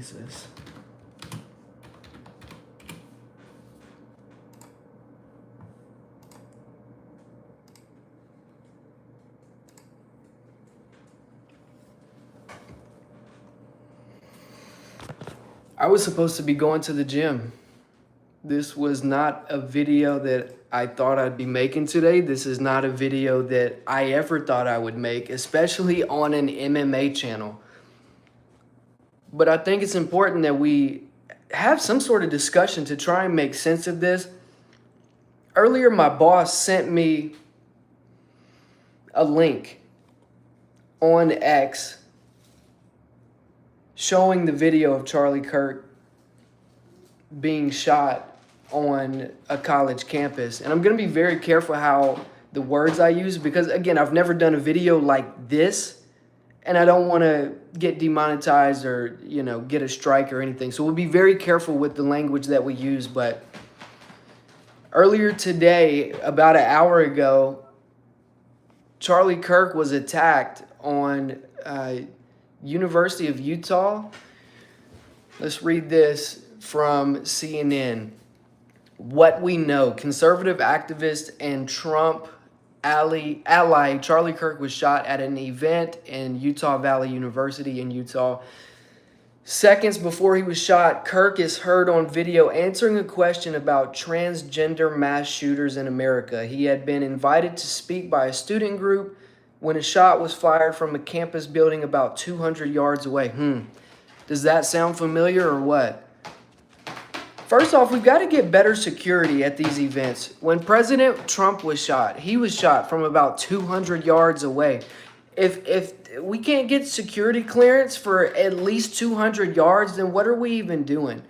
Jesus. I was supposed to be going to the gym. This was not a video that I thought I'd be making today. This is not a video that I ever thought I would make, especially on an MMA channel. But I think it's important that we have some sort of discussion to try and make sense of this. Earlier, my boss sent me a link on X showing the video of Charlie Kirk being shot on a college campus. And I'm going to be very careful how the words I use because, again, I've never done a video like this, and I don't want to get demonetized or, get a strike or anything. So we'll be very careful with the language that we use. But earlier today, about an hour ago, Charlie Kirk was attacked on University of Utah. Let's read this from CNN. What we know, conservative activist and Trump ally Charlie Kirk was shot at an event in Utah Valley University in Utah. Seconds before he was shot, Kirk is heard on video answering a question about transgender mass shooters in America. He had been invited to speak by a student group when a shot was fired from a campus building about 200 yards away. Does that sound familiar or what? First off, we've got to get better security at these events. When President Trump was shot, he was shot from about 200 yards away. If we can't get security clearance for at least 200 yards, then what are we even doing?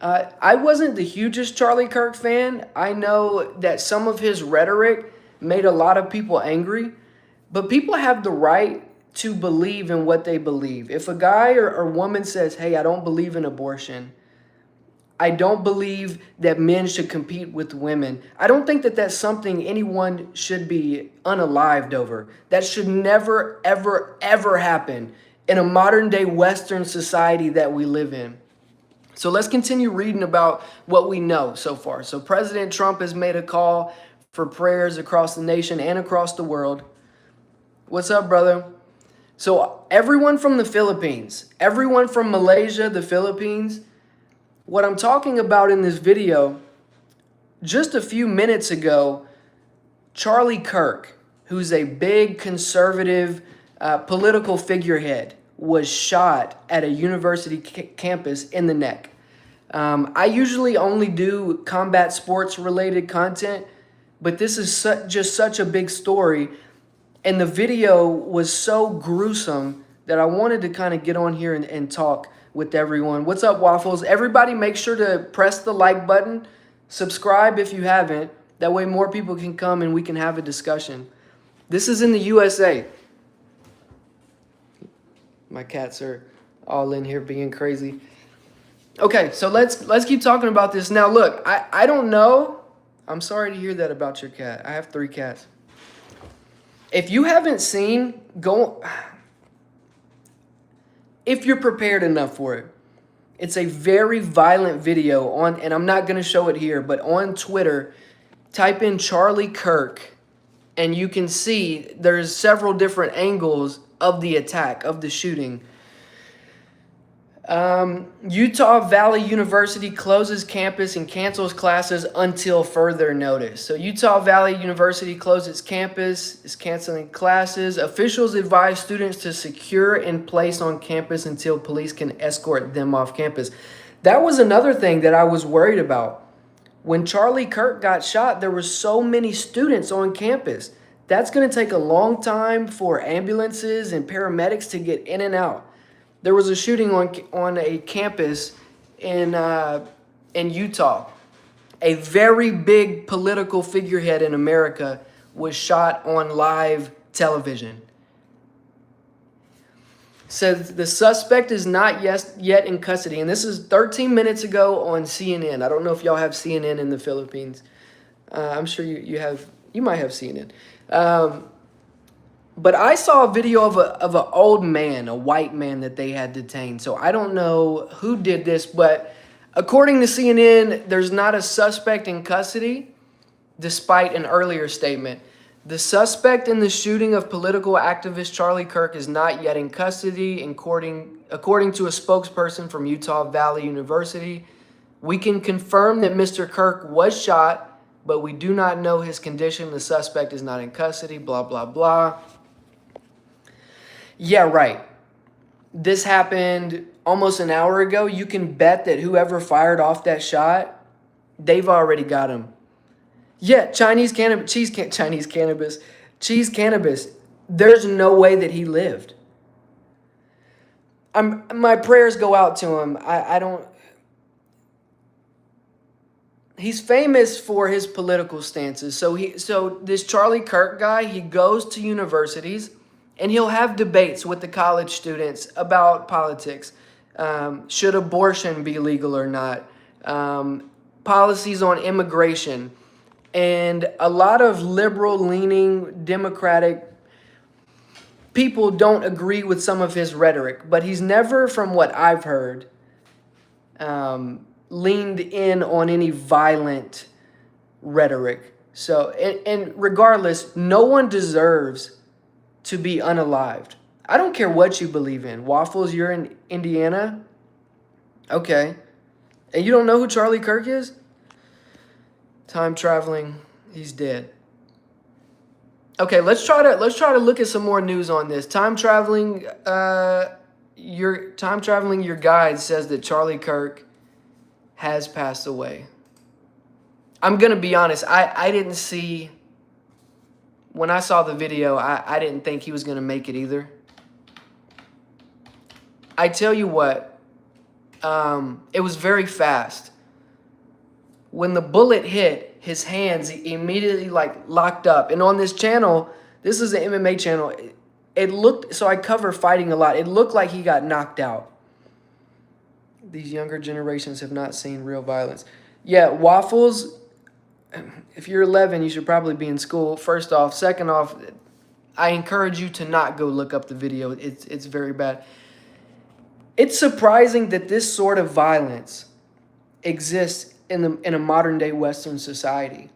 I wasn't the hugest Charlie Kirk fan. I know that some of his rhetoric made a lot of people angry, but people have the right to believe in what they believe. If a guy or woman says, hey, I don't believe in abortion, I don't believe that men should compete with women, I don't think that that's something anyone should be unalived over. That should never, ever, ever happen in a modern day Western society that we live in. So let's continue reading about what we know so far. So President Trump has made a call for prayers across the nation and across the world. What's up, brother? So everyone from the Philippines, everyone from Malaysia, the Philippines, what I'm talking about in this video, just a few minutes ago, Charlie Kirk, who's a big conservative political figurehead, was shot at a university campus in the neck. I usually only do combat sports related content, but this is just such a big story. And the video was so gruesome that I wanted to kind of get on here and talk with everyone. What's up, Waffles? Everybody make sure to press the like button. Subscribe if you haven't. That way more people can come and we can have a discussion. This is in the USA. My cats are all in here being crazy. Okay, so let's keep talking about this. Now, look, I don't know. I'm sorry to hear that about your cat. I have 3 cats. If you haven't seen, if you're prepared enough for it. It's a very violent video and I'm not going to show it here, but on Twitter, type in Charlie Kirk and you can see there's several different angles of the attack, of the shooting. Utah Valley University closes campus and cancels classes until further notice. So Utah Valley University closed its campus, is canceling classes. Officials advise students to secure and place on campus until police can escort them off campus. That was another thing that I was worried about. When Charlie Kirk got shot, there were so many students on campus. That's going to take a long time for ambulances and paramedics to get in and out. There was a shooting on a campus in Utah. A very big political figurehead in America was shot on live television. Says the suspect is not yet in custody. And this is 13 minutes ago on CNN. I don't know if y'all have CNN in the Philippines. I'm sure you might have CNN. But I saw a video of an old man, a white man that they had detained. So I don't know who did this, but according to CNN, there's not a suspect in custody, despite an earlier statement. The suspect in the shooting of political activist Charlie Kirk is not yet in custody, according to a spokesperson from Utah Valley University. We can confirm that Mr. Kirk was shot, but we do not know his condition. The suspect is not in custody, blah, blah, blah. Yeah, right. This happened almost an hour ago. You can bet that whoever fired off that shot, they've already got him. Yeah, cheese cannabis. There's no way that he lived. My prayers go out to him. I don't. He's famous for his political stances. So this Charlie Kirk guy, he goes to universities and he'll have debates with the college students about politics. Should abortion be legal or not? Policies on immigration. And a lot of liberal-leaning Democratic people don't agree with some of his rhetoric. But he's never, from what I've heard, leaned in on any violent rhetoric. So, and regardless, no one deserves to be unalived. I don't care what you believe in. Waffles, you're in Indiana? Okay. And you don't know who Charlie Kirk is? Time traveling, he's dead. Okay, let's try to look at some more news on this. Time traveling, your guide says that Charlie Kirk has passed away. I'm gonna be honest, I didn't see, when I saw the video, I didn't think he was gonna make it either. I tell you what, it was very fast. When the bullet hit, his hands immediately locked up. And on this channel, this is an MMA channel, it looked, so I cover fighting a lot, it looked like he got knocked out. These younger generations have not seen real violence. Yeah, Waffles, if you're 11, you should probably be in school, first off. Second off, I encourage you to not go look up the video. It's very bad. It's surprising that this sort of violence exists in a modern-day Western society.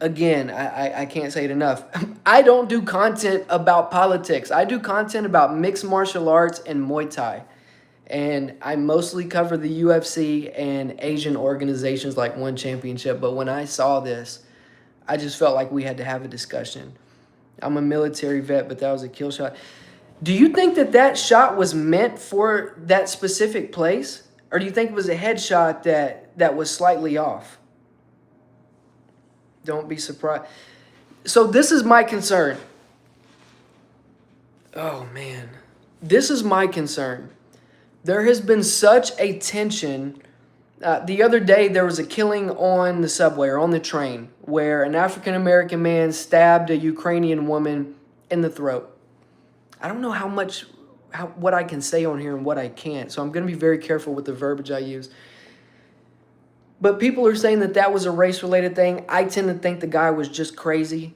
Again, I can't say it enough. I don't do content about politics. I do content about mixed martial arts and Muay Thai. And I mostly cover the UFC and Asian organizations like One Championship. But when I saw this, I just felt like we had to have a discussion. I'm a military vet, but that was a kill shot. Do you think that shot was meant for that specific place? Or do you think it was a headshot that was slightly off? Don't be surprised. So this is my concern. Oh, man. This is my concern. There has been such a tension. The other day, there was a killing on the subway or on the train where an African-American man stabbed a Ukrainian woman in the throat. I don't know what I can say on here and what I can't, so I'm going to be very careful with the verbiage I use. But people are saying that was a race-related thing. I tend to think the guy was just crazy.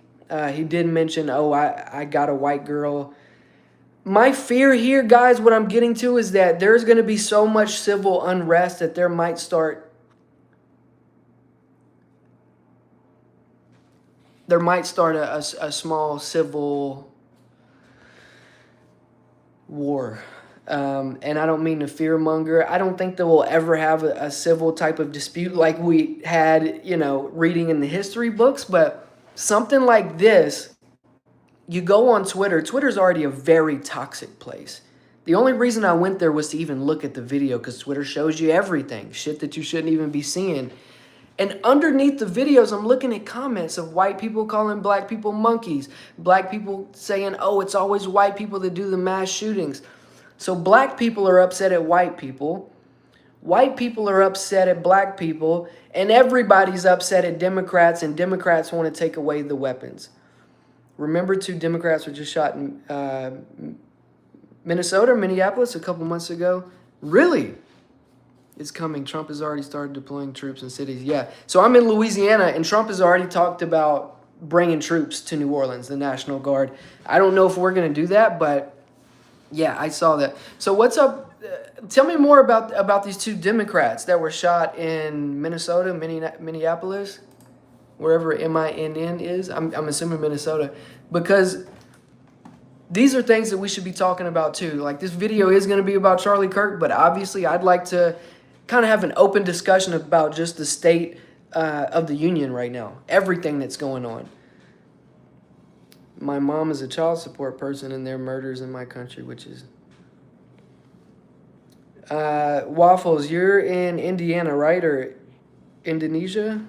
He did mention, I got a white girl. My fear here, guys, what I'm getting to is that there's going to be so much civil unrest that there might start a small civil war. And I don't mean to fearmonger. I don't think that we'll ever have a civil type of dispute like we had, reading in the history books. But something like this, you go on Twitter. Twitter's already a very toxic place. The only reason I went there was to even look at the video because Twitter shows you everything, shit that you shouldn't even be seeing. And underneath the videos, I'm looking at comments of white people calling black people monkeys, black people saying, it's always white people that do the mass shootings. So black people are upset at white people are upset at black people, and everybody's upset at Democrats, and Democrats want to take away the weapons. Remember, 2 Democrats were just shot in Minneapolis a couple months ago? Really? It's coming. Trump has already started deploying troops in cities. Yeah. So I'm in Louisiana, and Trump has already talked about bringing troops to New Orleans, the National Guard. I don't know if we're going to do that, but yeah, I saw that. So what's up? Tell me more about these two Democrats that were shot in Minnesota, Minneapolis, wherever MINN is. I'm assuming Minnesota, because these are things that we should be talking about too. Like, this video is going to be about Charlie Kirk, but obviously I'd like to kind of have an open discussion about just the state of the union right now, everything that's going on. My mom is a child support person, and there are murders in my country, which is... Waffles, you're in Indiana, right? Or Indonesia?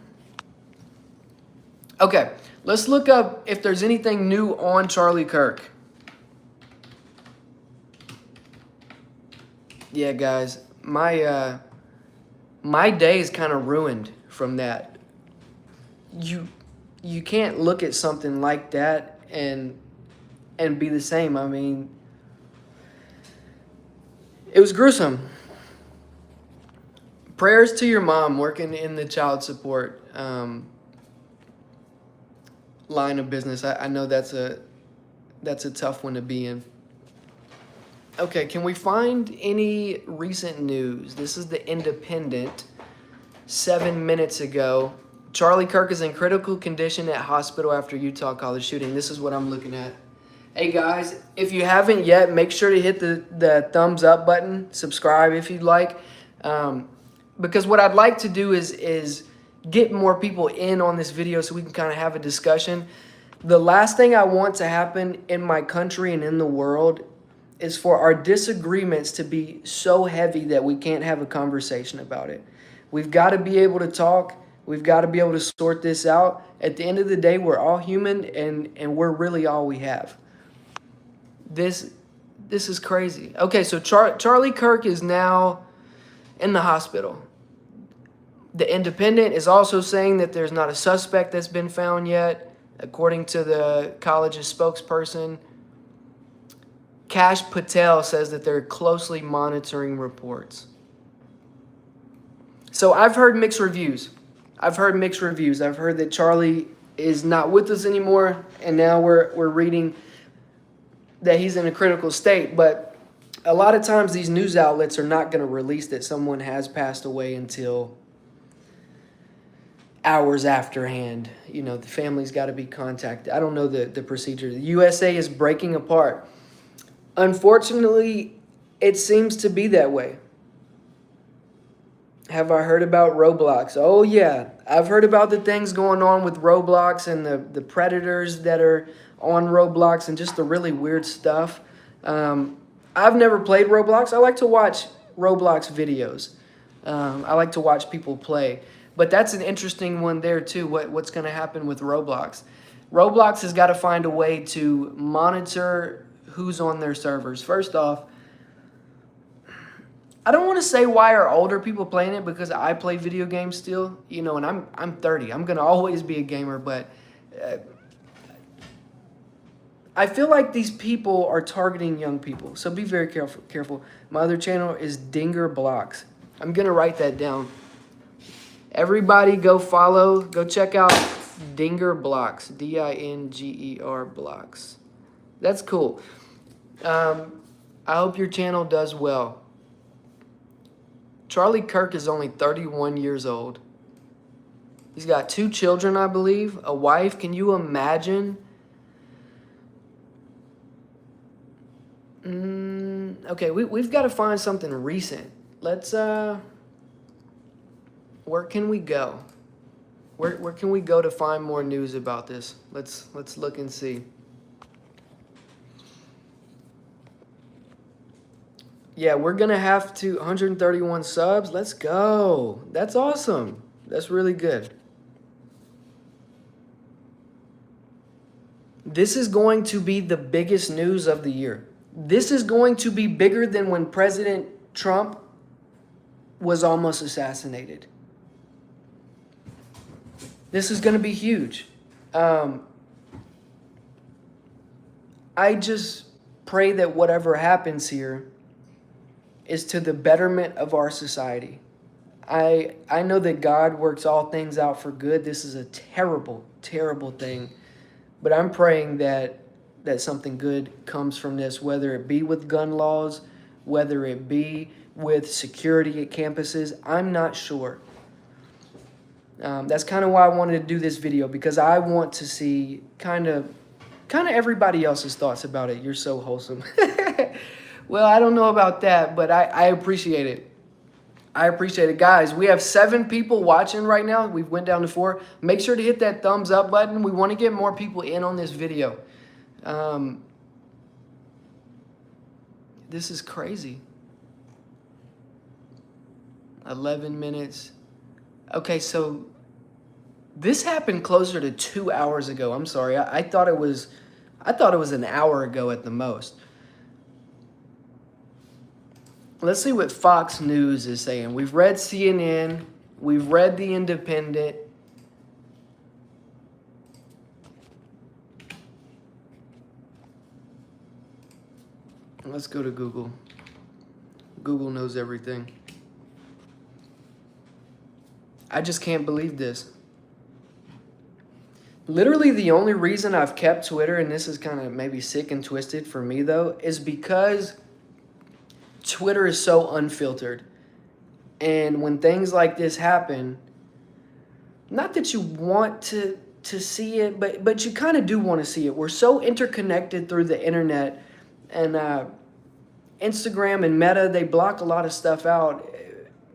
Okay, let's look up if there's anything new on Charlie Kirk. Yeah, guys, my day is kind of ruined from that. You can't look at something like that and be the same. I mean, it was gruesome. Prayers to your mom working in the child support line of business. I know that's a tough one to be in. Okay, can we find any recent news? This is the Independent. 7 minutes ago, Charlie Kirk is in critical condition at hospital after Utah college shooting. This is what I'm looking at. Hey guys, if you haven't yet, make sure to hit the thumbs up button. Subscribe if you'd like. Because what I'd like to do is get more people in on this video so we can kind of have a discussion. The last thing I want to happen in my country and in the world is for our disagreements to be so heavy that we can't have a conversation about it. We've got to be able to talk. We've got to be able to sort this out. At the end of the day, we're all human, and we're really all we have. This is crazy. Okay, so Charlie Kirk is now in the hospital. The Independent is also saying that there's not a suspect that's been found yet, according to the college's spokesperson. Kash Patel says that they're closely monitoring reports. So I've heard mixed reviews. I've heard that Charlie is not with us anymore, and now we're reading that he's in a critical state. But a lot of times these news outlets are not going to release that someone has passed away until hours afterhand. You know, the family's got to be contacted. I don't know the procedure. The USA is breaking apart. Unfortunately, it seems to be that way. Have I heard about Roblox? Oh, yeah. I've heard about the things going on with Roblox and the predators that are on Roblox and just the really weird stuff. I've never played Roblox. I like to watch Roblox videos. I like to watch people play. But that's an interesting one there, too, what's going to happen with Roblox. Roblox has got to find a way to monitor who's on their servers. First off, I don't want to say why are older people playing it, because I play video games still, you know, and I'm 30. I'm going to always be a gamer, but I feel like these people are targeting young people. So be very careful. My other channel is Dinger Blocks. I'm going to write that down. Everybody go follow, go check out Dinger Blocks, Dinger Blocks. That's cool. I hope your channel does well. Charlie Kirk is only 31 years old. He's got 2 children, I believe, a wife. Can you imagine? Okay, we've got to find something recent. Let's, where can we go? Where can we go to find more news about this? Let's look and see. Yeah, we're going to have to 131 subs. Let's go. That's awesome. That's really good. This is going to be the biggest news of the year. This is going to be bigger than when President Trump was almost assassinated. This is going to be huge. I just pray that whatever happens here is to the betterment of our society. I know that God works all things out for good. This is a terrible, terrible thing But I'm praying that something good comes from this, whether it be with gun laws, whether it be with security at campuses. I'm not sure. That's kind of why I wanted to do this video, because I want to see kind of everybody else's thoughts about it. You're so wholesome. Well, I don't know about that, but I appreciate it. I appreciate it. Guys, we have 7 people watching right now. We've went down to 4. Make sure to hit that thumbs up button. We want to get more people in on this video. This is crazy. 11 minutes. Okay, so this happened closer to 2 hours ago. I'm sorry. I thought it was an hour ago at the most. Let's see what Fox News is saying. We've read CNN. We've read The Independent. Let's go to Google. Google knows everything. I just can't believe this. Literally the only reason I've kept Twitter, and this is kind of maybe sick and twisted for me though, is because Twitter is so unfiltered. And when things like this happen, not that you want to see it, but you kind of do want to see it. We're so interconnected through the internet, and Instagram and Meta, they block a lot of stuff out.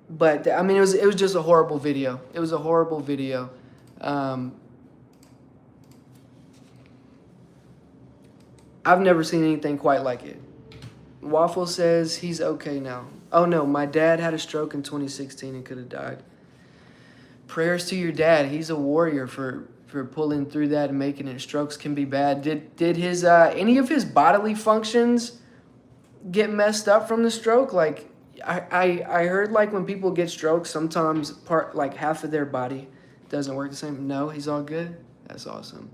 But I mean, it was just a horrible video. It was a horrible video. I've never seen anything quite like it. Waffle says he's okay now. Oh no, my dad had a stroke in 2016 and could have died. Prayers to your dad. He's a warrior for pulling through that and making it. Strokes can be bad. Did his any of his bodily functions get messed up from the stroke? Like I heard, like, when people get strokes, sometimes like half of their body doesn't work the same. No, he's all good. That's awesome.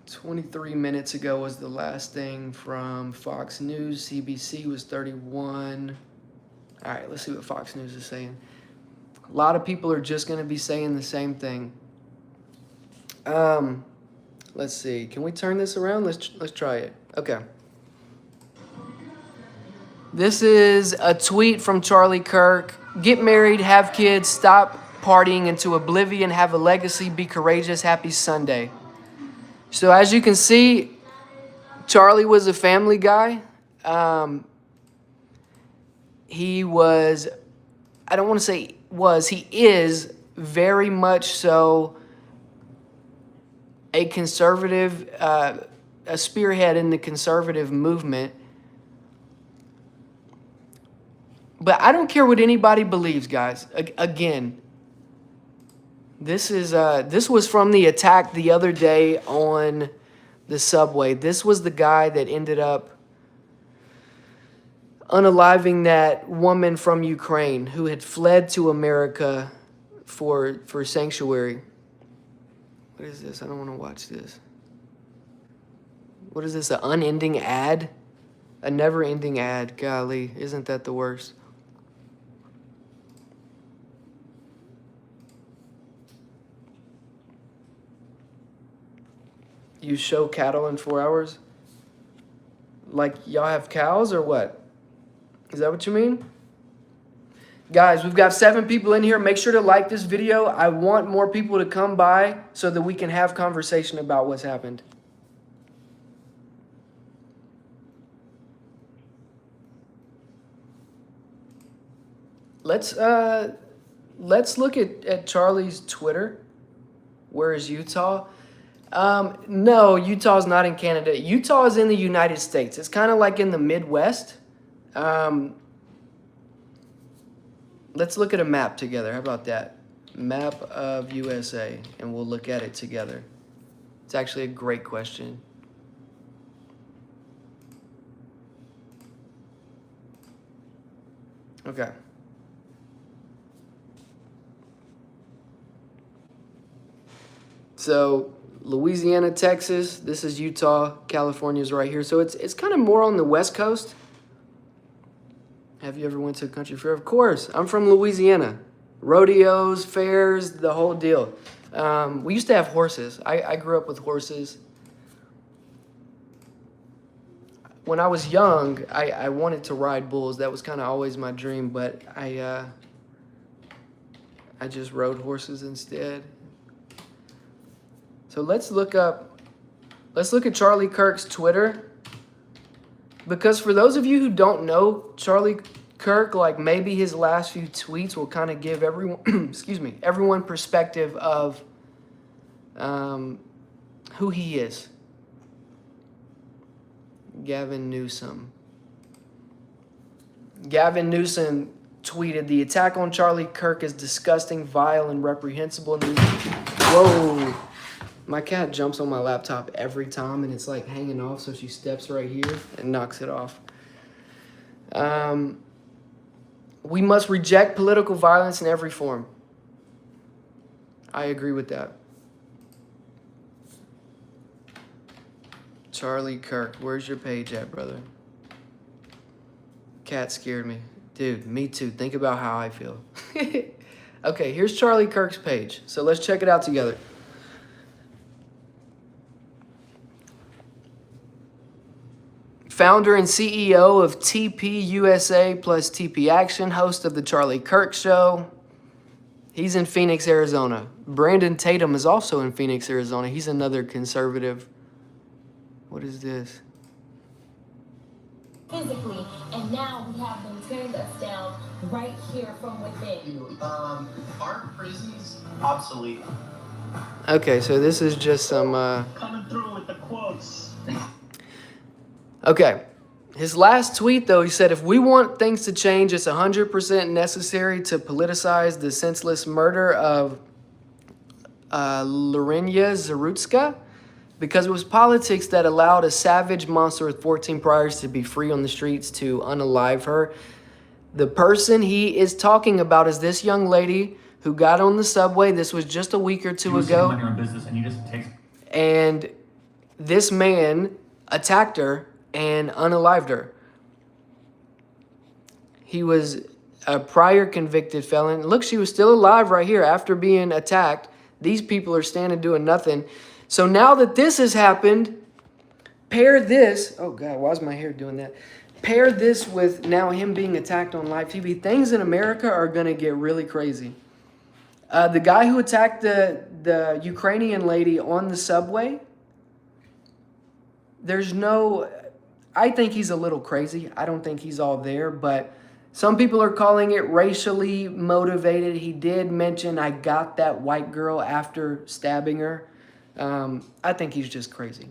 23 minutes ago was the last thing from Fox News. CBC was 31. All right, let's see what Fox News is saying. A lot of people are just going to be saying the same thing. Let's see. Can we turn this around? Let's try it. Okay. This is a tweet from Charlie Kirk. Get married, have kids, stop partying into oblivion, have a legacy, be courageous, happy Sunday. So as you can see, Charlie was a family guy. He was, I don't want to say was, he is very much so a conservative, a spearhead in the conservative movement. But I don't care what anybody believes, guys. Again, this was from the attack the other day on the subway. This was the guy that ended up unaliving that woman from Ukraine who had fled to America for sanctuary. What is this? I don't want to watch this. What is this? An unending ad? A never-ending ad. Golly, isn't that the worst? You show cattle in 4 hours? Like y'all have cows or what? Is that what you mean? Guys, we've got 7 people in here. Make sure to like this video. I want more people to come by so that we can have conversation about what's happened. Let's look at Charlie's Twitter. Where is Utah? No, Utah's not in Canada. Utah is in the United States. It's kind of like in the Midwest. Let's look at a map together. How about that? Map of USA, and we'll look at it together. It's actually a great question. Okay. So Louisiana, Texas, this is Utah, California's right here. So it's kind of more on the West Coast. Have you ever went to a country fair? Of course. I'm from Louisiana. Rodeos, fairs, the whole deal. We used to have horses. I grew up with horses. When I was young, I wanted to ride bulls. That was kind of always my dream, but I just rode horses instead. So let's look at Charlie Kirk's Twitter. Because for those of you who don't know Charlie Kirk, like maybe his last few tweets will kind of give everyone, everyone perspective of who he is. Gavin Newsom tweeted, "The attack on Charlie Kirk is disgusting, vile, and reprehensible." Whoa. My cat jumps on my laptop every time, and it's like hanging off, so she steps right here and knocks it off. We must reject political violence in every form. I agree with that. Charlie Kirk, where's your page at, brother? Cat scared me. Dude, me too. Think about how I feel. Okay, here's Charlie Kirk's page. So let's check it out together. Founder and CEO of TP USA plus TP Action, host of the Charlie Kirk Show. He's in Phoenix, Arizona. Brandon Tatum is also in Phoenix, Arizona. He's another conservative. What is this? Physically, and now we have them tearing us down right here from within. Aren't prisons obsolete? Okay, so this is just some... Coming through with the quotes. Okay, his last tweet, though, he said, "If we want things to change, it's 100% necessary to politicize the senseless murder of Lorena Zarutska, because it was politics that allowed a savage monster with 14 priors to be free on the streets to unalive her." The person he is talking about is this young lady who got on the subway. This was just a week or two ago. And this man attacked her and unalived her. He was a prior convicted felon. Look, she was still alive right here after being attacked. These people are standing doing nothing. So now that this has happened, pair this... Oh, God, why is my hair doing that? Pair this with now him being attacked on live TV. Things in America are going to get really crazy. The guy who attacked the Ukrainian lady on the subway, there's no... I think he's a little crazy. I don't think he's all there, but some people are calling it racially motivated. He did mention, "I got that white girl" after stabbing her. I think he's just crazy.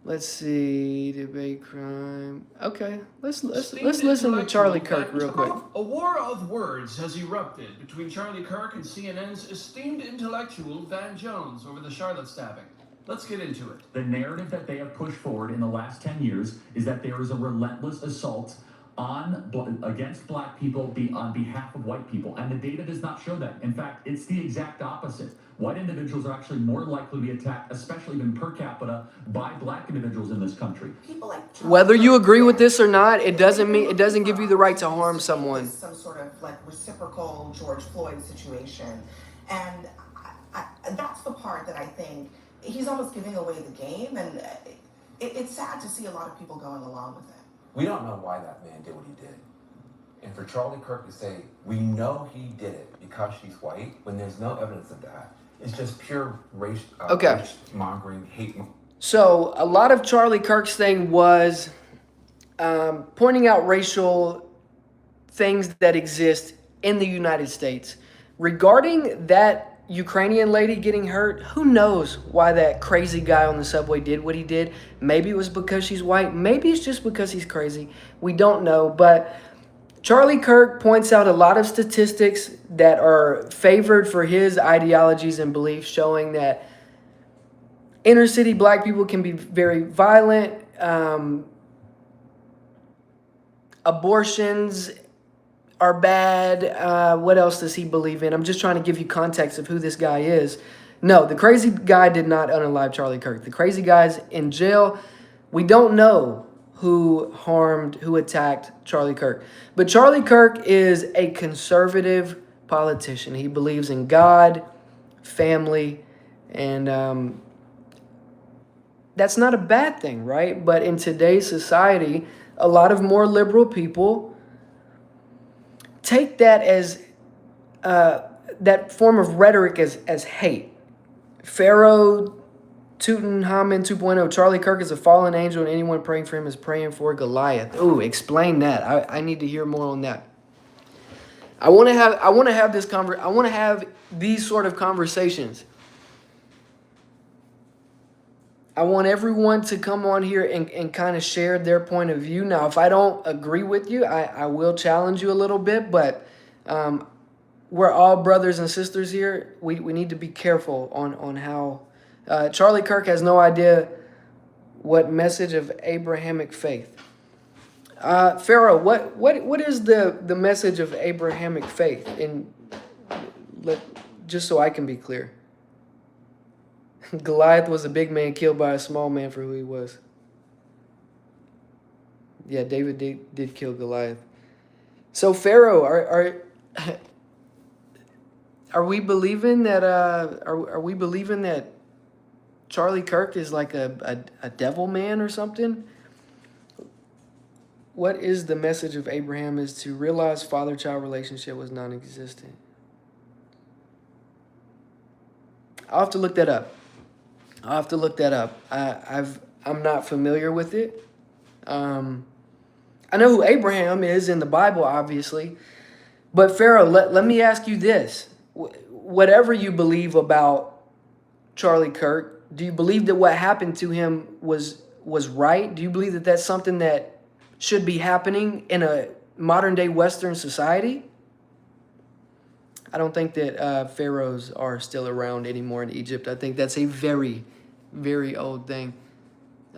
Let's see, debate crime. Okay, let's listen to Charlie Kirk real quick. A war of words has erupted between Charlie Kirk and CNN's esteemed intellectual Van Jones over the Charlotte stabbing. Let's get into it. The narrative that they have pushed forward in the last 10 years is that there is a relentless assault against black people on behalf of white people. And the data does not show that. In fact, it's the exact opposite. White individuals are actually more likely to be attacked, especially even per capita, by black individuals in this country. Whether you agree with this or not, it doesn't give you the right to harm someone. Some sort of like reciprocal George Floyd situation. And that's the part that I think he's almost giving away the game, and it's sad to see a lot of people going along with it. We don't know why that man did what he did. And for Charlie Kirk to say, we know he did it because she's white, when there's no evidence of that, it's just pure race mongering, hate. So a lot of Charlie Kirk's thing was pointing out racial things that exist in the United States. Regarding that Ukrainian lady getting hurt, who knows why that crazy guy on the subway did what he did. Maybe it was because she's white. Maybe it's just because he's crazy. We don't know. But Charlie Kirk points out a lot of statistics that are favored for his ideologies and beliefs, showing that inner city black people can be very violent. Abortions are bad. What else does he believe in? I'm just trying to give you context of who this guy is. No, the crazy guy did not unalive Charlie Kirk. The crazy guy's in jail. We don't know who attacked Charlie Kirk. But Charlie Kirk is a conservative politician. He believes in God, family, and that's not a bad thing, right? But in today's society, a lot of more liberal people take that as that form of rhetoric as hate. Pharaoh Tutankhamun 2.0, Charlie Kirk is a fallen angel, and anyone praying for him is praying for Goliath. Ooh, explain that. I need to hear more on that. I want to have these sort of conversations. I want everyone to come on here and kind of share their point of view. Now, if I don't agree with you, I will challenge you a little bit, but we're all brothers and sisters here. We need to be careful on how Charlie Kirk has no idea what message of Abrahamic faith. Pharaoh, what is the message of Abrahamic faith? Just so I can be clear. Goliath was a big man killed by a small man for who he was. Yeah, David did kill Goliath. So Pharaoh, are we believing that are we believing that Charlie Kirk is like a devil man or something? What is the message of Abraham is to realize father-child relationship was non-existent. I'll have to look that up. I'm not familiar with it. I know who Abraham is in the Bible, obviously. But Pharaoh, let me ask you this. Whatever you believe about Charlie Kirk, do you believe that what happened to him was right? Do you believe that that's something that should be happening in a modern-day Western society? I don't think that pharaohs are still around anymore in Egypt. I think that's a very, very old thing.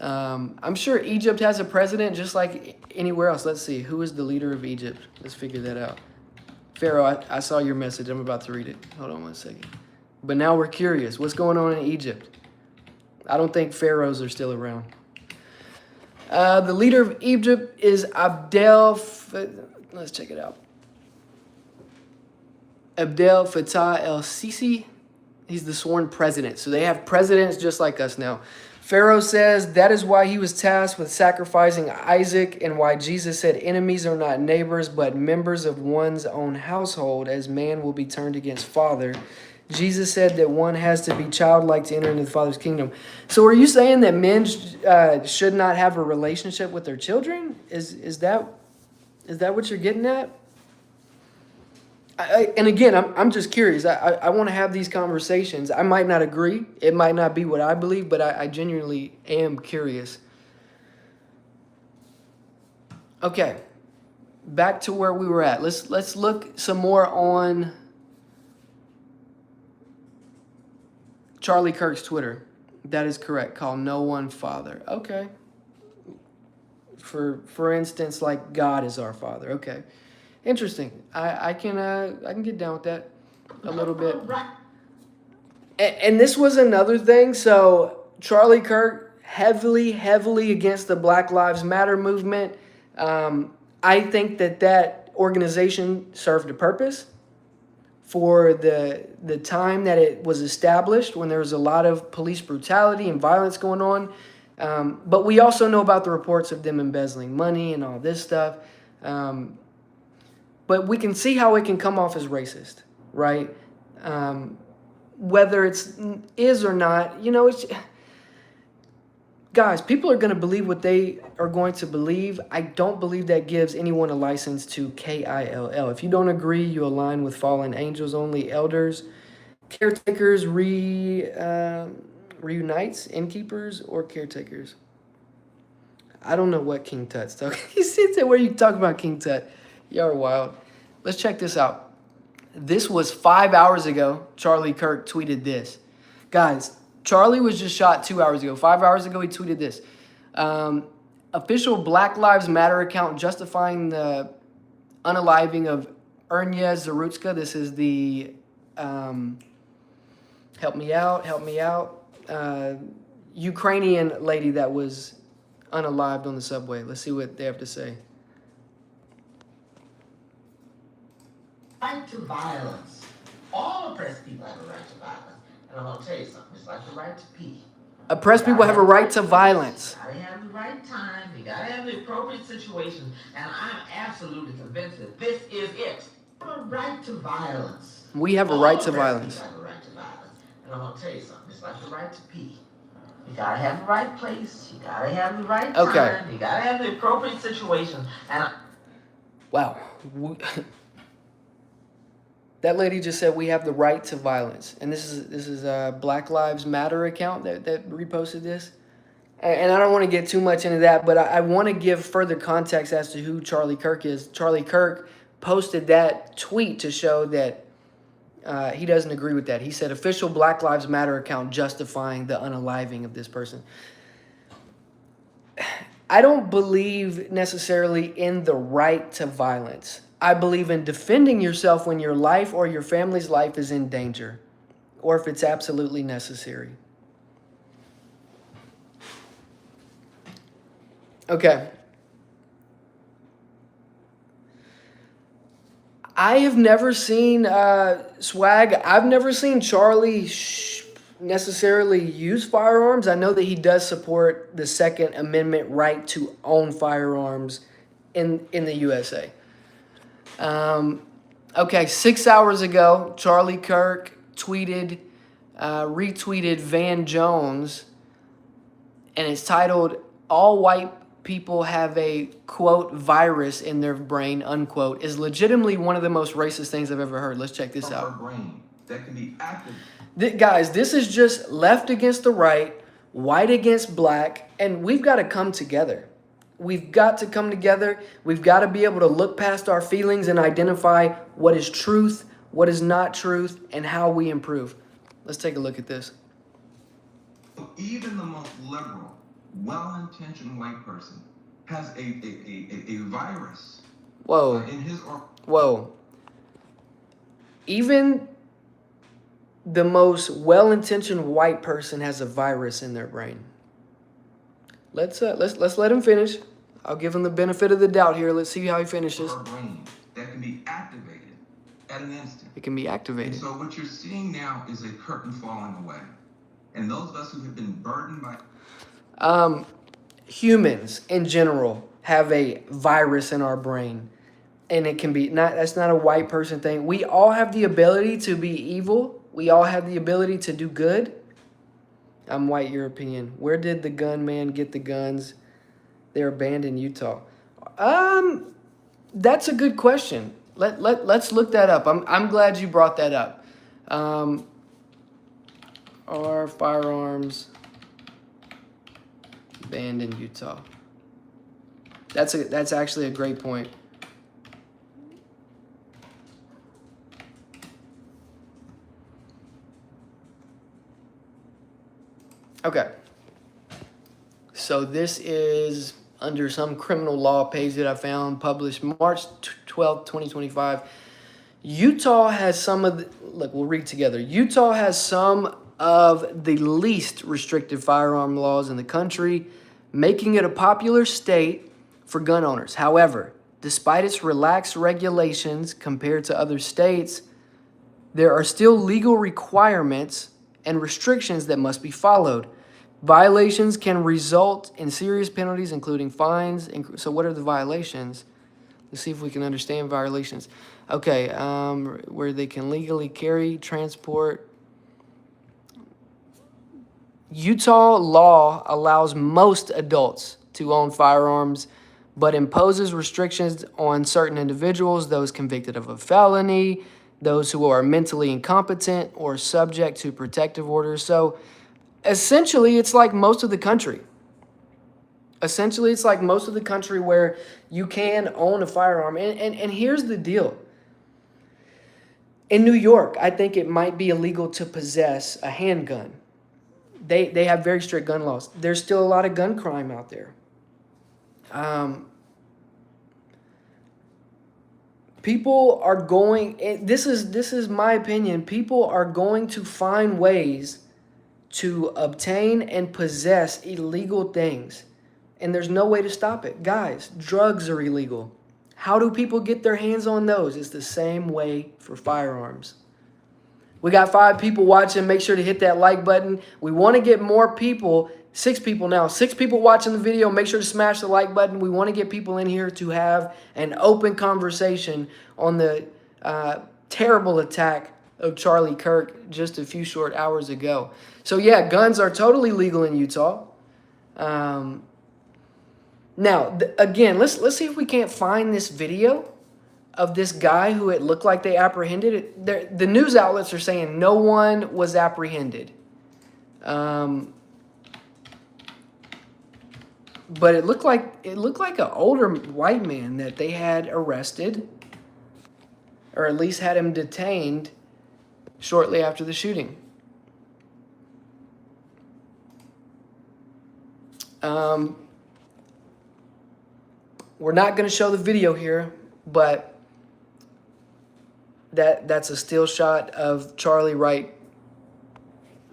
I'm sure Egypt has a president just like anywhere else. Let's see. Who is the leader of Egypt? Let's figure that out. Pharaoh, I saw your message. I'm about to read it. Hold on one second. But now we're curious. What's going on in Egypt? I don't think pharaohs are still around. The leader of Egypt is let's check it out. Abdel Fattah el-Sisi. He's the sworn president. So they have presidents just like us now. Pharaoh says that is why he was tasked with sacrificing Isaac and why Jesus said enemies are not neighbors but members of one's own household, as man will be turned against father. Jesus said that one has to be childlike to enter into the Father's kingdom. So are you saying that men should not have a relationship with their children? Is that what you're getting at? And again, I'm just curious. I want to have these conversations. I might not agree. It might not be what I believe, but I genuinely am curious. Okay, back to where we were at. Let's look some more on Charlie Kirk's Twitter. That is correct. Call no one father. Okay. For instance, like God is our father. Okay. Interesting. I can get down with that a little bit. And this was another thing. So Charlie Kirk heavily against the Black Lives Matter movement. I think that organization served a purpose for the time that it was established, when there was a lot of police brutality and violence going on. But we also know about the reports of them embezzling money and all this stuff. But we can see how it can come off as racist, right? Whether it is or not, guys, people are going to believe what they are going to believe. I don't believe that gives anyone a license to KILL. If you don't agree, you align with fallen angels only, elders, caretakers, reunites, innkeepers, or caretakers. I don't know what King Tut's talking. He sits there where you talk about King Tut. Y'all are wild. Let's check this out. This was 5 hours ago. Charlie Kirk tweeted this. Guys, Charlie was just shot 2 hours ago. 5 hours ago, he tweeted this. Official Black Lives Matter account justifying the unaliving of Ernya Zarutska. This is the, help me out, Ukrainian lady that was unalived on the subway. Let's see what they have to say. Right to violence. All oppressed people have a right to violence. And I'm going to tell you something. It's like the right to pee. Oppressed people have a right to violence. You gotta have the right time. You gotta have the appropriate situation. And I'm absolutely convinced that this is it. A right to violence. We have a All right to oppressed violence. people have a right to violence. And I'm gonna tell you something. It's like the right to pee. You gotta have the right place. You gotta have the right time. Okay. You gotta have the appropriate situation. And Wow. That lady just said we have the right to violence, and this is a Black Lives Matter account that reposted this, and I don't want to get too much into that, but I want to give further context as to who Charlie Kirk is. Charlie Kirk posted that tweet to show that he doesn't agree with that. He said official Black Lives Matter account justifying the unaliving of this person. I don't believe necessarily in the right to violence. I believe in defending yourself when your life or your family's life is in danger, or if it's absolutely necessary. Okay. I have never seen Swag. I've never seen Charlie necessarily use firearms. I know that he does support the Second Amendment right to own firearms in the USA. Okay, 6 hours ago, Charlie Kirk retweeted Van Jones, and it's titled, "All white people have a, quote, virus in their brain, unquote," is legitimately one of the most racist things I've ever heard. Let's check this out. Brain that can be active. Guys, this is just left against the right, white against black, and we've got to come together. We've got to come together. We've got to be able to look past our feelings and identify what is truth, what is not truth, and how we improve. Let's take a look at this. Even the most liberal, well-intentioned white person has a virus. Whoa. In his or Whoa. Even the most well-intentioned white person has a virus in their brain. Let's let him finish. I'll give him the benefit of the doubt here. Let's see how he finishes. her brain that can be activated at an instant. It can be And activated. so what you're seeing now is a curtain falling away. And those of us who have been burdened by Humans in general have a virus in our brain, and it can be not. That's not a white person thing. We all have the ability to be evil. We all have the ability to do good. I'm white European. Where did the gunman get the guns? They're banned in Utah. That's a good question. Let's look that up. I'm glad you brought that up. Are firearms banned in Utah? That's actually a great point. Okay. So this is under some criminal law page that I found, published March 12th, 2025. Utah has some of the, look, we'll read together. Utah has some of the least restrictive firearm laws in the country, making it a popular state for gun owners. However, despite its relaxed regulations compared to other states, there are still legal requirements and restrictions that must be followed. Violations can result in serious penalties, including fines. So what are the violations? Let's see if we can understand violations. Okay, where they can legally carry, transport. Utah law allows most adults to own firearms, but imposes restrictions on certain individuals, those convicted of a felony, those who are mentally incompetent or subject to protective orders. So essentially, it's like most of the country. Essentially, it's like most of the country where you can own a firearm. And here's the deal. In New York, I think it might be illegal to possess a handgun. They have very strict gun laws. There's still a lot of gun crime out there. People are going, this is my opinion, people are going to find ways to obtain and possess illegal things. and there's no way to stop it. Guys, drugs are illegal. How do people get their hands on those? It's the same way for firearms. We got 5 people watching. Make sure to hit that like button. We want to get more people, 6 people now, 6 people watching the video. Make sure to smash the like button. We want to get people in here to have an open conversation on the terrible attack of Charlie Kirk just a few short hours ago. So yeah, guns are totally legal in Utah. Now, again, let's see if we can't find this video of this guy who it looked like they apprehended. The news outlets are saying no one was apprehended. But it looked like an older white man that they had arrested, or at least had him detained shortly after the shooting. We're not going to show the video here, but that's a still shot of Charlie right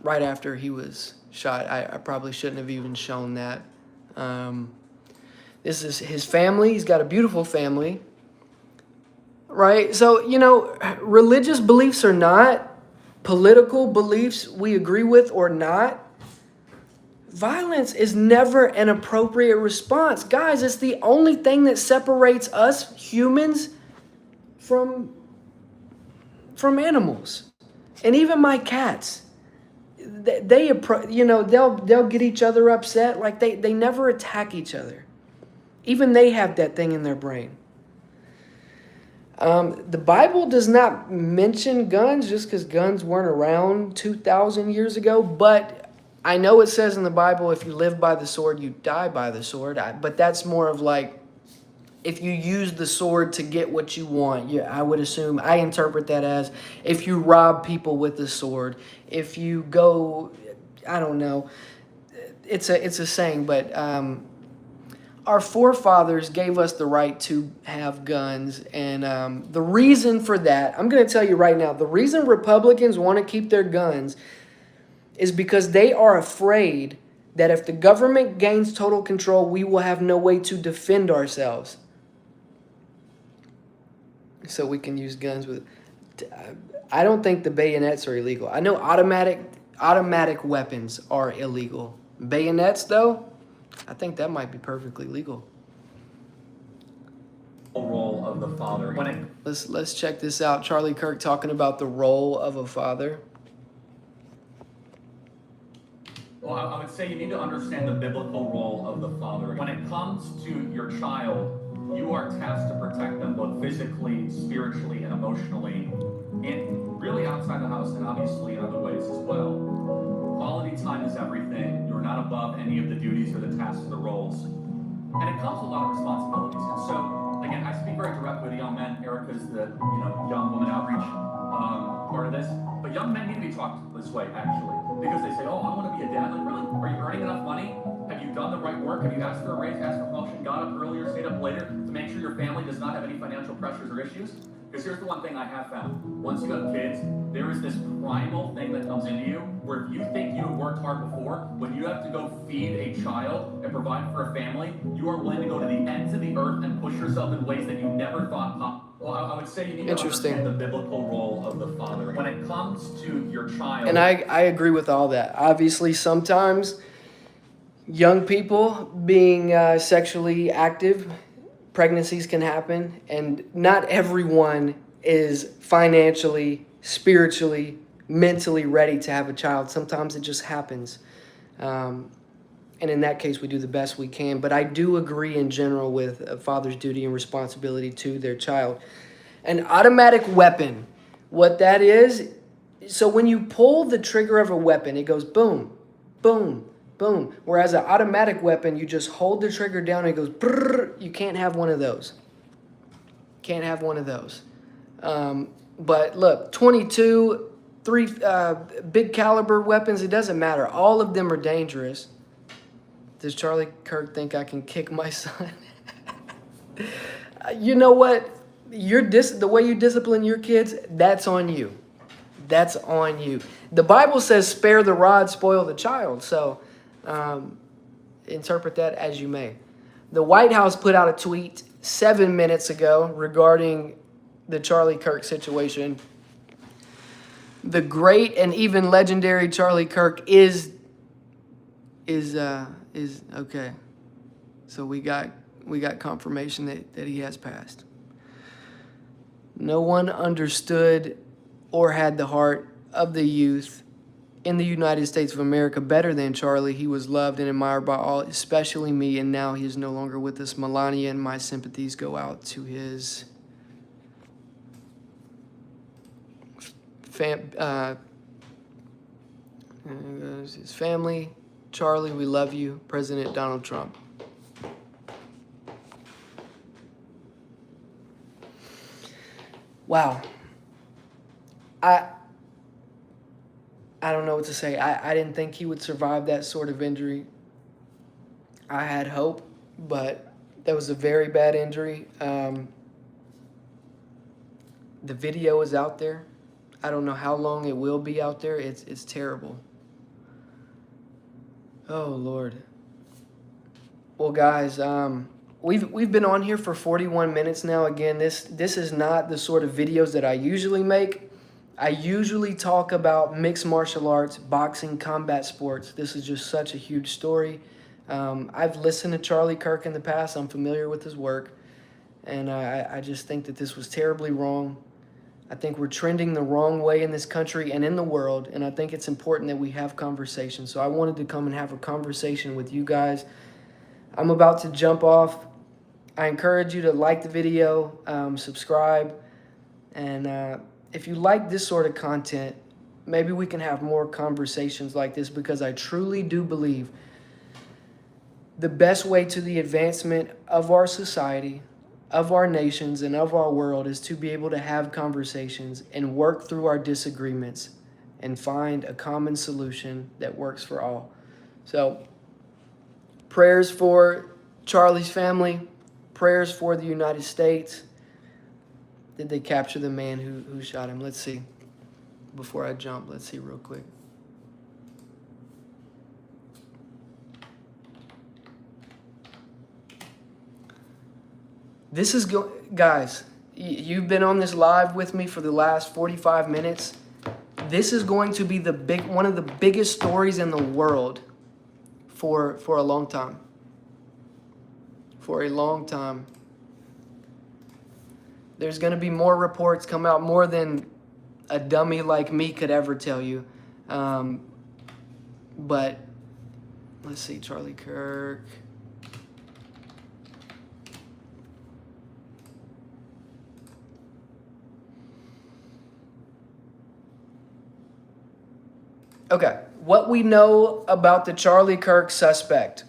after he was shot. I probably shouldn't have even shown that. This is his family. He's got a beautiful family, right? So, religious beliefs or not, political beliefs we agree with or not, violence is never an appropriate response. Guys, it's the only thing that separates us humans from animals. And even my cats, they'll get each other upset. Like they never attack each other. Even they have that thing in their brain. The Bible does not mention guns just because guns weren't around 2,000 years ago, but I know it says in the Bible, if you live by the sword, you die by the sword. But that's more of like, if you use the sword to get what you want. Yeah, I would assume, I interpret that as if you rob people with the sword, if you go, I don't know. It's a saying, but our forefathers gave us the right to have guns. And the reason for that, I'm going to tell you right now, the reason Republicans want to keep their guns is because they are afraid that if the government gains total control, we will have no way to defend ourselves. So we can use guns with... I don't think the bayonets are illegal. I know automatic weapons are illegal. Bayonets, though, I think that might be perfectly legal. Role of the father. Let's check this out. Charlie Kirk talking about the role of a father. Well, I would say you need to understand the biblical role of the father. When it comes to your child, you are tasked to protect them both physically, spiritually, and emotionally, and really outside the house, and obviously in other ways as well. Quality time is everything. You're not above any of the duties or the tasks or the roles. And it comes with a lot of responsibilities. And so, again, I speak very direct with young men. Erica's the young woman outreach part of this. But young men need to be taught this way, actually. Because they say, oh, I want to be a dad. Like, really? Are you earning enough money? Have you done the right work? Have you asked for a raise, asked for promotion, got up earlier, stayed up later to make sure your family does not have any financial pressures or issues? Because here's the one thing I have found. Once you have kids, there is this primal thing that comes into you where if you think you have worked hard before, when you have to go feed a child and provide for a family, you are willing to go to the ends of the earth and push yourself in ways that you never thought possible. Well, I would say you need to understand the biblical role of the father. When it comes to your child... And I agree with all that. Obviously, sometimes young people being sexually active, pregnancies can happen, and not everyone is financially, spiritually, mentally ready to have a child. Sometimes it just happens. And in that case, we do the best we can. But I do agree in general with a father's duty and responsibility to their child. An automatic weapon, what that is, so when you pull the trigger of a weapon, it goes boom, boom, boom. Whereas an automatic weapon, you just hold the trigger down and it goes brrr. You can't have one of those. Can't have one of those. But look, 22, 3 big caliber weapons, it doesn't matter. All of them are dangerous. Does Charlie Kirk think I can kick my son? You know what? The way you discipline your kids, that's on you. That's on you. The Bible says, spare the rod, spoil the child. So interpret that as you may. The White House put out a tweet 7 minutes ago regarding the Charlie Kirk situation. The great and even legendary Charlie Kirk is okay. So we got confirmation that he has passed. No one understood or had the heart of the youth in the United States of America better than Charlie. He was loved and admired by all, especially me, and now he is no longer with us. Melania, and my sympathies go out to his family. Charlie, we love you. President Donald Trump. Wow. I don't know what to say. I didn't think he would survive that sort of injury. I had hope, but that was a very bad injury. The video is out there. I don't know how long it will be out there. It's terrible. Oh, Lord. Well, guys, we've been on here for 41 minutes now. Again, this is not the sort of videos that I usually make. I usually talk about mixed martial arts, boxing, combat sports. This is just such a huge story. I've listened to Charlie Kirk in the past. I'm familiar with his work. And I just think that this was terribly wrong. I think we're trending the wrong way in this country and in the world. And I think it's important that we have conversations. So I wanted to come and have a conversation with you guys. I'm about to jump off. I encourage you to like the video, subscribe, and if you like this sort of content, maybe we can have more conversations like this, because I truly do believe the best way to the advancement of our society, of our nations, and of our world is to be able to have conversations and work through our disagreements and find a common solution that works for all. So, prayers for Charlie's family, prayers for the United States. Did they capture the man who shot him? Let's see. Before I jump, let's see real quick. This is guys, you've been on this live with me for the last 45 minutes. This is going to be one of the biggest stories in the world for a long time. For a long time. There's going to be more reports come out, more than a dummy like me could ever tell you. But let's see, Charlie Kirk. Okay, what we know about the Charlie Kirk suspect.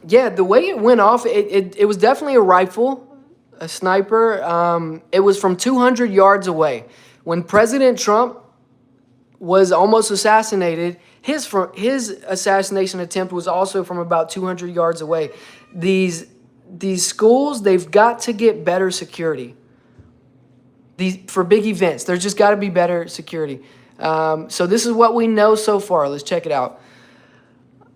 Yeah, the way it went off, it was definitely a rifle. A sniper. It was from 200 yards away. When President Trump was almost assassinated, his assassination attempt was also from about 200 yards away. These schools, they've got to get better security. For big events, there's just got to be better security. So this is what we know so far. Let's check it out.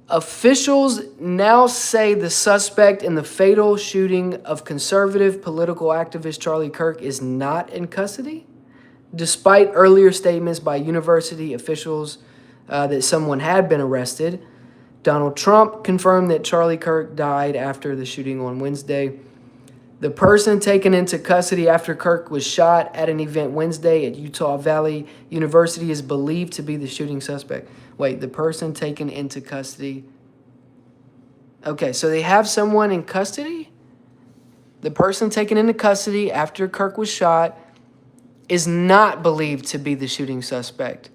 Officials now say the suspect in the fatal shooting of conservative political activist Charlie Kirk is not in custody, despite earlier statements by university officials that someone had been arrested. Donald Trump confirmed that Charlie Kirk died after the shooting on Wednesday. The person taken into custody after Kirk was shot at an event Wednesday at Utah Valley University is believed to be the shooting suspect. Wait, the person taken into custody. Okay, so they have someone in custody? The person taken into custody after Kirk was shot is not believed to be the shooting suspect.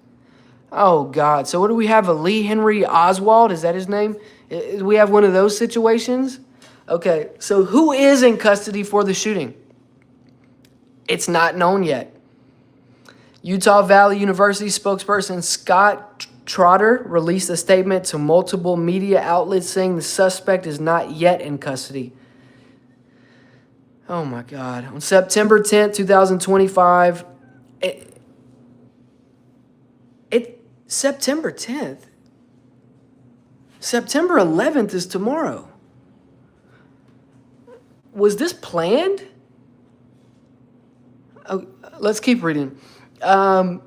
Oh, God. So what do we have? A Lee Henry Oswald? Is that his name? We have one of those situations? Okay, so who is in custody for the shooting? It's not known yet. Utah Valley University spokesperson Scott Trotter released a statement to multiple media outlets saying the suspect is not yet in custody. Oh my God. On September 10th, 2025, September 10th? September 11th is tomorrow. Was this planned? Oh, let's keep reading. A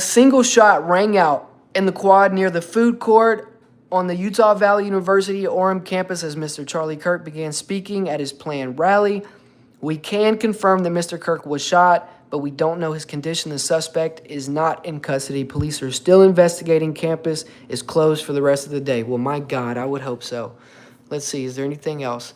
single shot rang out in the quad near the food court on the Utah Valley University Orem campus as Mr. Charlie Kirk began speaking at his planned rally. We can confirm that Mr. Kirk was shot, but we don't know his condition. The suspect is not in custody. Police are still investigating. Campus is closed for the rest of the day. Well, my God, I would hope so. Let's see, is there anything else?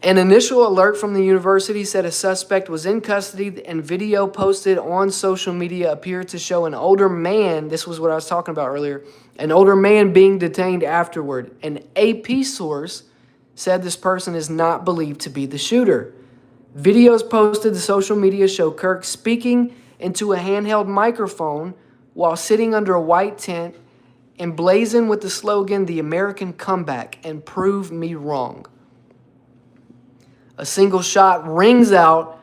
An initial alert from the university said a suspect was in custody, and video posted on social media appeared to show an older man, this was what I was talking about earlier, an older man being detained afterward. An AP source said this person is not believed to be the shooter. Videos posted to social media show Kirk speaking into a handheld microphone while sitting under a white tent, emblazoned with the slogan, "The American Comeback," and "Prove me wrong." A single shot rings out,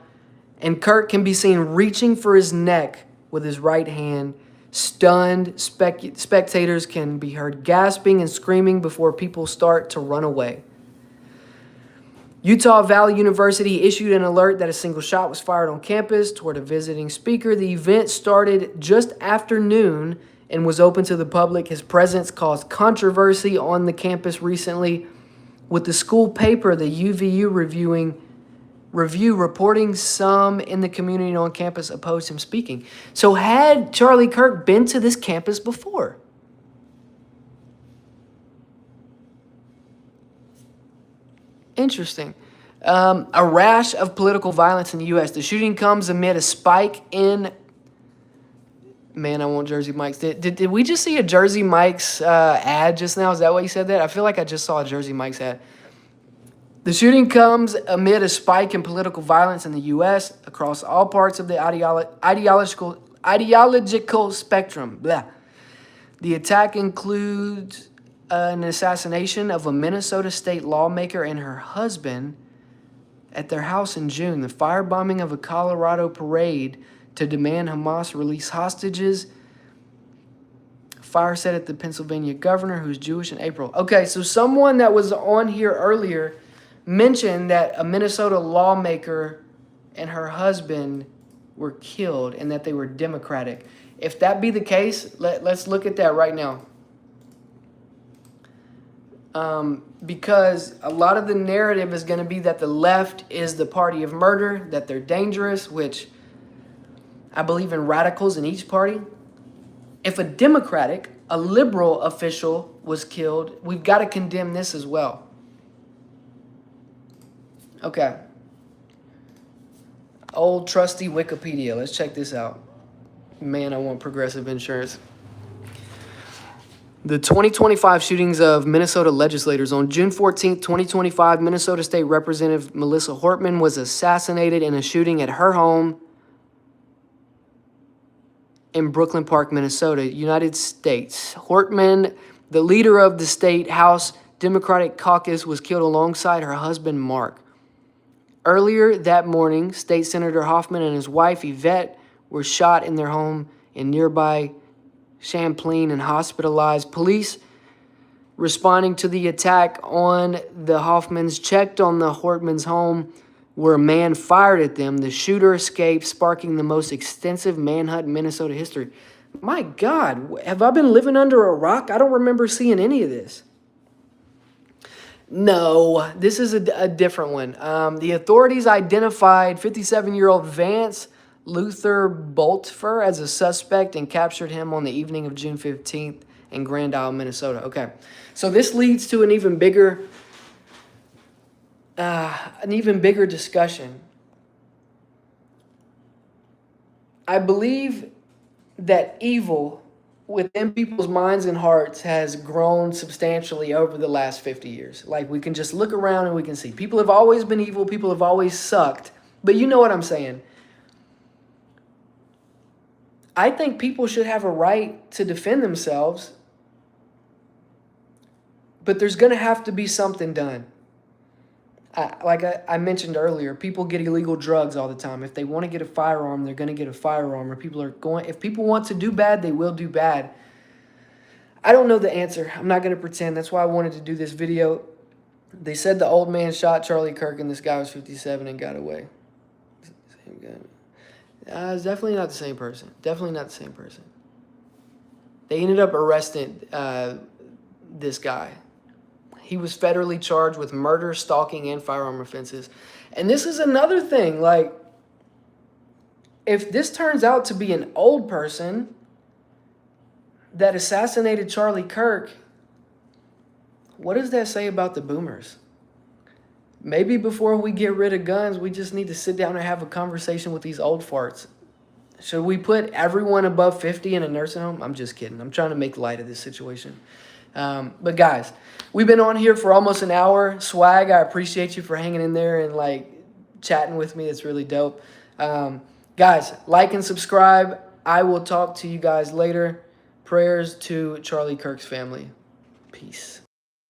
and Kirk can be seen reaching for his neck with his right hand. Stunned spectators can be heard gasping and screaming before people start to run away. Utah Valley University issued an alert that a single shot was fired on campus toward a visiting speaker. The event started just after noon and was open to the public. His presence caused controversy on the campus recently, with the school paper, the UVU Review, reporting some in the community and on campus opposed him speaking. So had Charlie Kirk been to this campus before? Interesting. A rash of political violence in the U.S. The shooting comes amid a spike in... Man, I want Jersey Mike's. Did we just see a Jersey Mike's ad just now? Is that why you said that? I feel like I just saw a Jersey Mike's ad. The shooting comes amid a spike in political violence in the U.S. across all parts of the ideological spectrum. Blah. The attack includes an assassination of a Minnesota state lawmaker and her husband at their house in June. The firebombing of a Colorado parade to demand Hamas release hostages. Fire set at the Pennsylvania governor, who's Jewish, in April. Okay, so someone that was on here earlier mentioned that a Minnesota lawmaker and her husband were killed and that they were Democratic. If that be the case, let's look at that right now. Because a lot of the narrative is going to be that the left is the party of murder, that they're dangerous, which I believe in radicals in each party. If a Democratic, a liberal official was killed, we've got to condemn this as well. Okay. Old trusty Wikipedia. Let's check this out. Man, I want Progressive Insurance. The 2025 shootings of Minnesota legislators. On June 14th, 2025, Minnesota State Representative Melissa Hortman was assassinated in a shooting at her home in Brooklyn Park, Minnesota, United States. Hortman, the leader of the state House Democratic Caucus, was killed alongside her husband, Mark. Earlier that morning, State Senator Hoffman and his wife, Yvette, were shot in their home in nearby Champlain and hospitalized. Police responding to the attack on the Hoffmans checked on the Hortman's home, where a man fired at them. The shooter escaped, sparking the most extensive manhunt in Minnesota history. My God, have I been living under a rock? I don't remember seeing any of this. No, this is a different one. The authorities identified 57-year-old Vance Luther Boltfer as a suspect and captured him on the evening of June 15th in Grand Isle, Minnesota. Okay, so this leads to an even bigger discussion. I believe that evil within people's minds and hearts has grown substantially over the last 50 years. Like, we can just look around and we can see people have always been evil, people have always sucked, but you know what I'm saying. I think people should have a right to defend themselves, but there's going to have to be something done. Like I mentioned earlier, people get illegal drugs all the time. If they want to get a firearm, they're going to get a firearm. If people want to do bad, they will do bad. I don't know the answer. I'm not going to pretend. That's why I wanted to do this video. They said the old man shot Charlie Kirk and this guy was 57 and got away. Same guy. It's definitely not the same person. Definitely not the same person. They ended up arresting this guy. He was federally charged with murder, stalking, and firearm offenses. And this is another thing. Like, if this turns out to be an old person that assassinated Charlie Kirk, what does that say about the boomers? Maybe before we get rid of guns, we just need to sit down and have a conversation with these old farts. Should we put everyone above 50 in a nursing home? I'm just kidding. I'm trying to make light of this situation. But guys, we've been on here for almost an hour. Swag, I appreciate you for hanging in there and like chatting with me. It's really dope. Guys, like and subscribe. I will talk to you guys later. Prayers to Charlie Kirk's family. Peace.